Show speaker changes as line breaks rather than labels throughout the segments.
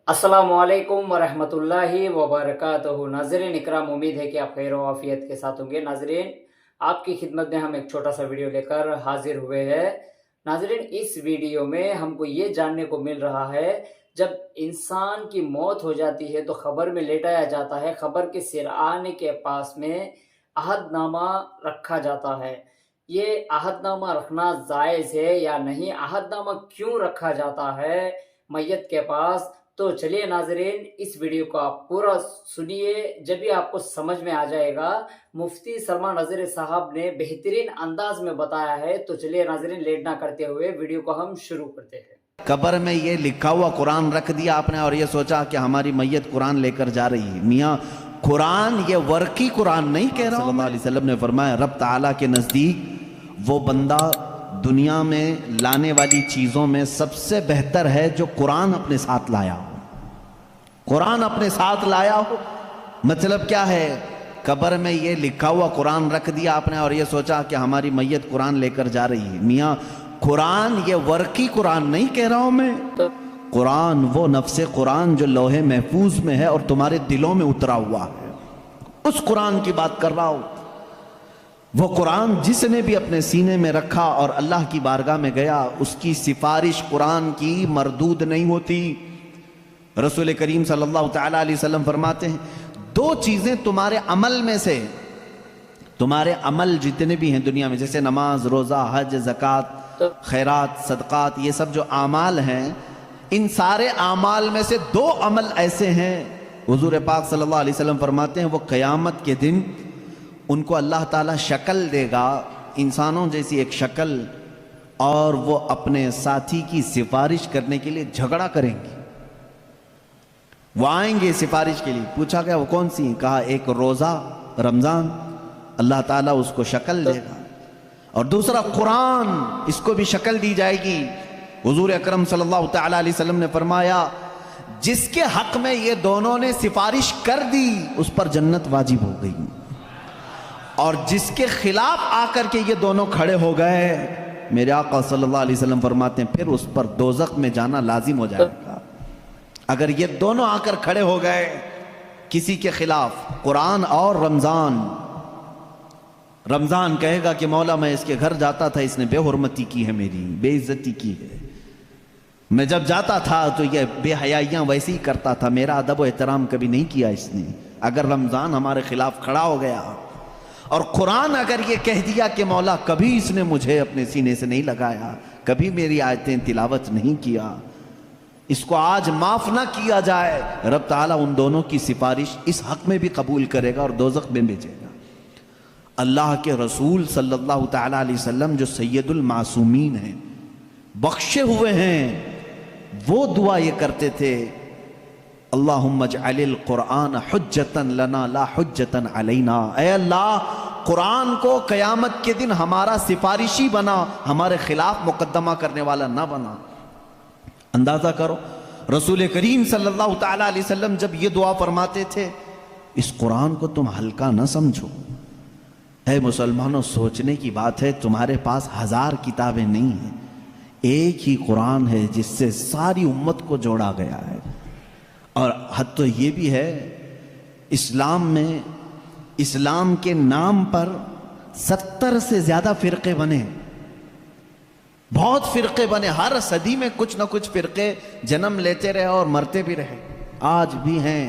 अस्सलामुअलैकुम वरहमतुल्लाहि वबरकातुहू। नाज़रीन इकराम, उम्मीद है कि आप खैर आफियत के साथ होंगे। नाज़रीन, आपकी खिदमत में हम एक छोटा सा वीडियो लेकर हाजिर हुए हैं। नाज़रीन, इस वीडियो में हमको ये जानने को मिल रहा है, जब इंसान की मौत हो जाती है तो खबर में लेटाया जाता है, खबर के सिरआने के पास में अहदनामा रखा जाता है। ये अहदनामा रखना जायज़ है या नहीं? अहदनामा क्यों रखा जाता है मैयत के पास? तो चलिए नाजरीन, इस वीडियो को आप पूरा सुनिए, जब भी आपको समझ में आ जाएगा। मुफ्ती सलमान अजहरी साहब ने बेहतरीन अंदाज में बताया है। तो चलिए नाजरीन, लेट ना करते हुए वीडियो को हम शुरू करते हैं।
कब्र में ये लिखा हुआ कुरान रख दिया आपने और ये सोचा कि हमारी मैयत कुरान लेकर जा रही है। मियाँ, कुरान ये वर्की कुरान नहीं कह रहा। सल्लल्लाहु अलैहि वसल्लम ने फरमाया, रब ताला के नज़दीक वो बंदा दुनिया में लाने वाली चीज़ों में सबसे बेहतर है जो कुरान अपने साथ लाया हो। कुरान अपने साथ लाया हो मतलब क्या है? कब्र में ये लिखा हुआ कुरान रख दिया आपने और ये सोचा कि हमारी मैयत कुरान लेकर जा रही है। मियाँ, कुरान ये वर्की कुरान नहीं कह रहा हूं मैं। कुरान वो नफ्से कुरान जो लोहे महफूज में है और तुम्हारे दिलों में उतरा हुआ है, उस कुरान की बात कर रहा हूं। वो कुरान जिसने भी अपने सीने में रखा और अल्लाह की बारगाह में गया, उसकी सिफारिश कुरान की मरदूद नहीं होती। रसूल करीम सल्लल्लाहु तआला अलैहि वसल्लम फरमाते हैं, दो चीजें तुम्हारे अमल में से, तुम्हारे अमल जितने भी हैं दुनिया में, जैसे नमाज, रोजा, हज, ज़कात, खैरात, सदक़ात, ये सब जो आमाल हैं, इन सारे आमाल में से दो अमल ऐसे हैं, हुजूर पाक सल्लल्लाहु अलैहि वसल्लम फरमाते हैं, वो क़यामत के दिन उनको अल्लाह ताला शक्ल देगा, इंसानों जैसी एक शक्ल, और वो अपने साथी की सिफारिश करने के लिए झगड़ा करेंगे। वो आएंगे सिफारिश के लिए। पूछा गया वो कौन सी? कहा एक रोज़ा रमज़ान, अल्लाह ताला उसको शक्ल देगा, और दूसरा कुरान, इसको भी शक्ल दी जाएगी। हुजूर अकरम सल्लल्लाहु तआला अलैहि वसल्लम ने फरमाया, जिसके हक में ये दोनों ने सिफारिश कर दी उस पर जन्नत वाजिब हो गई, और जिसके खिलाफ आकर के ये दोनों खड़े हो गए, मेरे आका सल्लल्लाहु अलैहि वसल्लम फरमाते हैं, फिर उस पर दोज़ख में जाना लाजिम हो जाएगा। अगर ये दोनों आकर खड़े हो गए किसी के खिलाफ, कुरान और रमज़ान। रमज़ान कहेगा कि मौला मैं इसके घर जाता था, इसने बेहुरमती की है, मेरी बेइज्जती की है, मैं जब जाता था तो ये बेहयाइयाँ वैसे ही करता था, मेरा अदब व एहतराम कभी नहीं किया इसने। अगर रमज़ान हमारे खिलाफ खड़ा हो गया और कुरान अगर ये कह दिया कि मौला कभी इसने मुझे अपने सीने से नहीं लगाया, कभी मेरी आयतें तिलावत नहीं किया, इसको आज माफ ना किया जाए, रब ताला उन दोनों की सिफारिश इस हक में भी कबूल करेगा और दोज़ख में भेजेगा। अल्लाह के रसूल सल्लल्लाहु तआला अलैहि वसल्लम जो सैयदुल मासूमीन हैं, बख्शे हुए हैं, वो दुआ ये करते थे, अल्लाहुम्मा जअलिल कुरान हुज्जतन लना ला हुज्जतन अलैना। ऐ अल्लाह, कुरान को क़यामत के दिन हमारा सिफारिशी बना, हमारे खिलाफ मुकद्दमा करने वाला ना बना। अंदाजा करो, रसूल करीम सल्लल्लाहु तआला अलैहि वसल्लम जब ये दुआ फरमाते थे, इस कुरान को तुम हल्का न समझो। है मुसलमानों, सोचने की बात है, तुम्हारे पास 1000 किताबें नहीं हैं, एक ही कुरान है जिससे सारी उम्मत को जोड़ा गया है। और हद तो ये भी है, इस्लाम में, इस्लाम के नाम पर 70 से ज्यादा फिरके बने, बहुत फिरके बने। हर सदी में कुछ ना कुछ फिरके जन्म लेते रहे और मरते भी रहे, आज भी हैं।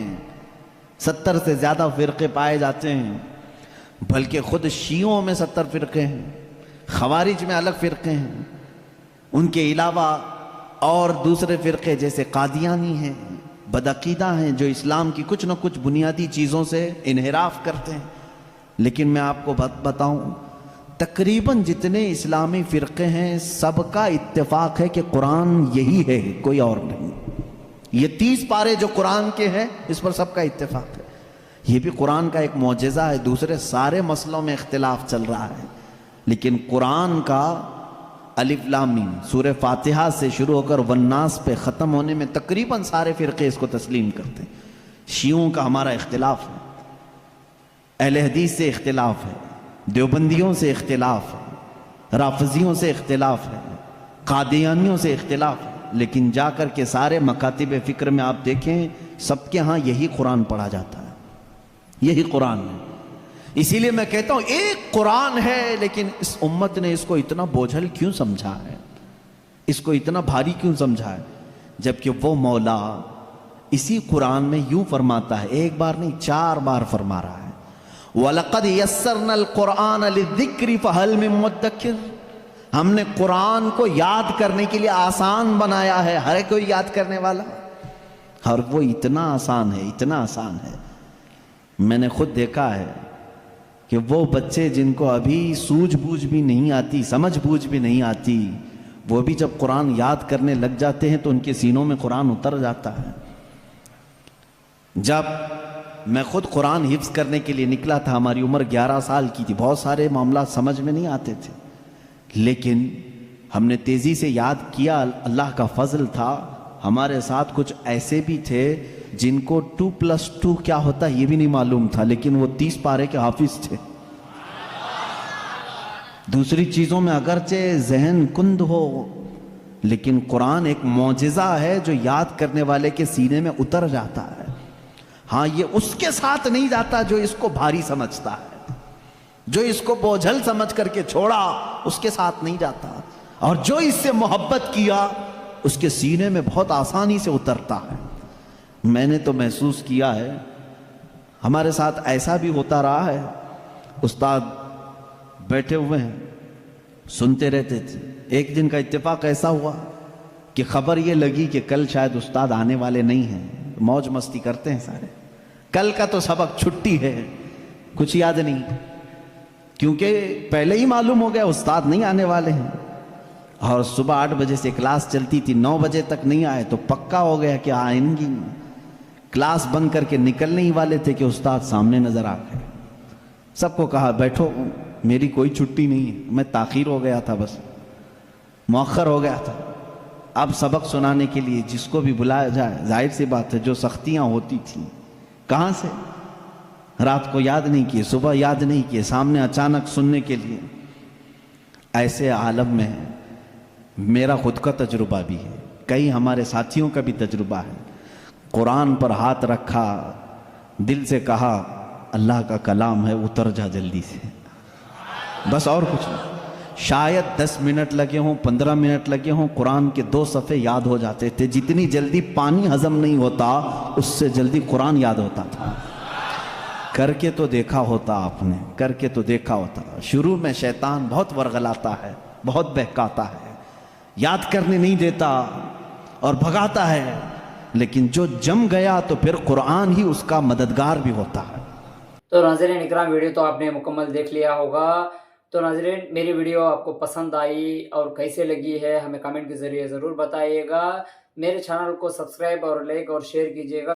70 से ज्यादा फिरके पाए जाते हैं, बल्कि खुद शियों में 70 फिरके हैं, खवारिज में अलग फिरके हैं, उनके अलावा और दूसरे फिरके जैसे कादियानी हैं, बदअकीदा हैं, जो इस्लाम की कुछ ना कुछ बुनियादी चीज़ों से इन्हिराफ करते हैं। लेकिन मैं आपको बताऊं, तकरीबन जितने इस्लामी फ़िरक़े हैं, सबका इत्तेफाक है कि कुरान यही है, कोई और नहीं। ये 30 पारे जो कुरान के हैं, इस पर सबका इत्तेफाक है। ये भी कुरान का एक मौजज़ा है, दूसरे सारे मसलों में इख्तिलाफ चल रहा है, लेकिन कुरान का अलिफ लाम मीम सूरह फातिहा से शुरू होकर वन्नास पे ख़त्म होने में तकरीबन सारे फ़िरक़े इसको तस्लीम करते हैं। शियों का हमारा इख्तिलाफ है, अहले हदीस से इख्तिलाफ है, देवबंदियों से इख्तिलाफ है, राफिजियों से इख्तिलाफ है, कादियानियों से इख्तिलाफ है, لیکن جا کر کے سارے مکاتب فکر میں آپ دیکھیں سب کے ہاں یہی قرآن پڑھا جاتا ہے، یہی قرآن ہے۔ اسی لیے میں کہتا ہوں ایک قرآن ہے لیکن اس امت نے اس کو اتنا بوجھل کیوں سمجھا ہے، اس کو اتنا بھاری کیوں سمجھا ہے، جبکہ وہ مولا اسی قرآن میں یوں فرماتا ہے، ایک بار نہیں 4 بار فرما رہا ہے، وَلَقَدْ يَسَّرْنَا الْقُرْآنَ لِلذِّكْرِ فَهَلْ مِن مُدَّكِرٍ، ہم نے قرآن کو یاد کرنے کے لیے آسان بنایا ہے، ہر کوئی یاد کرنے والا، اور وہ اتنا آسان ہے، اتنا آسان ہے۔ میں نے خود دیکھا ہے کہ وہ بچے جن کو ابھی سوجھ بوجھ بھی نہیں آتی، سمجھ بوجھ بھی نہیں آتی، وہ بھی جب قرآن یاد کرنے لگ جاتے ہیں تو ان کے سینوں میں قرآن اتر جاتا ہے۔ جب میں خود قرآن حفظ کرنے کے لیے نکلا تھا، ہماری عمر 11 سال کی تھی، بہت سارے معاملات سمجھ میں نہیں آتے تھے، لیکن ہم نے تیزی سے یاد کیا، اللہ کا فضل تھا، ہمارے ساتھ کچھ ایسے بھی تھے جن کو 2+2 کیا ہوتا ہے یہ بھی نہیں معلوم تھا، لیکن وہ 30 پارے کے حافظ تھے۔ دوسری چیزوں میں اگرچہ ذہن کند ہو، لیکن قرآن ایک معجزہ ہے جو یاد کرنے والے کے سینے میں اتر جاتا ہے۔ ہاں یہ اس کے ساتھ نہیں جاتا جو اس کو بھاری سمجھتا ہے، جو اس کو بوجھل سمجھ کر کے چھوڑا اس کے ساتھ نہیں جاتا، اور جو اس سے محبت کیا اس کے سینے میں بہت آسانی سے اترتا ہے۔ میں نے تو محسوس کیا ہے، ہمارے ساتھ ایسا بھی ہوتا رہا ہے، استاد بیٹھے ہوئے ہیں سنتے رہتے تھے، ایک دن کا اتفاق ایسا ہوا کہ خبر یہ لگی کہ کل شاید استاد آنے والے نہیں ہیں، موج مستی کرتے ہیں سارے، کل کا تو سبق چھٹی ہے، کچھ یاد نہیں، کیونکہ پہلے ہی معلوم ہو گیا استاد نہیں آنے والے ہیں، اور صبح 8 بجے سے کلاس چلتی تھی، 9 بجے تک نہیں آئے تو پکا ہو گیا کہ آئیں گی، کلاس بند کر کے نکلنے ہی والے تھے کہ استاد سامنے نظر آ گئے۔ سب کو کہا بیٹھو، میری کوئی چھٹی نہیں ہے، میں تاخیر ہو گیا تھا، بس مؤخر ہو گیا تھا، اب سبق سنانے کے لیے جس کو بھی بلایا جائے، ظاہر سی بات ہے جو سختیاں ہوتی تھیں کہاں سے، رات کو یاد نہیں کیے، صبح یاد نہیں کیے، سامنے اچانک سننے کے لیے۔ ایسے عالم میں میرا خود کا تجربہ بھی ہے، کئی ہمارے ساتھیوں کا بھی تجربہ ہے، قرآن پر ہاتھ رکھا، دل سے کہا اللہ کا کلام ہے، اتر جا جلدی سے، بس اور کچھ نہیں، شاید 10 منٹ لگے ہوں، 15 منٹ لگے ہوں، قرآن کے 2 صفحے یاد ہو جاتے تھے۔ جتنی جلدی پانی ہضم نہیں ہوتا اس سے جلدی قرآن یاد ہوتا تھا۔ کر کے تو دیکھا ہوتا آپ نے، کر کے تو دیکھا ہوتا۔ شروع میں شیطان بہت ورغلاتا ہے، بہت بہکاتا ہے، یاد کرنے نہیں دیتا اور بھگاتا ہے، لیکن جو جم گیا تو پھر قرآن ہی اس کا مددگار بھی ہوتا ہے۔
تو ناظرین اکرام، ویڈیو تو آپ نے مکمل دیکھ لیا ہوگا۔ تو ناظرین میری ویڈیو آپ کو پسند آئی اور کیسے لگی ہے ہمیں کامنٹ کے ذریعے ضرور بتائیے گا۔ میرے چینل کو سبسکرائب اور لائک اور شیئر کیجیے گا۔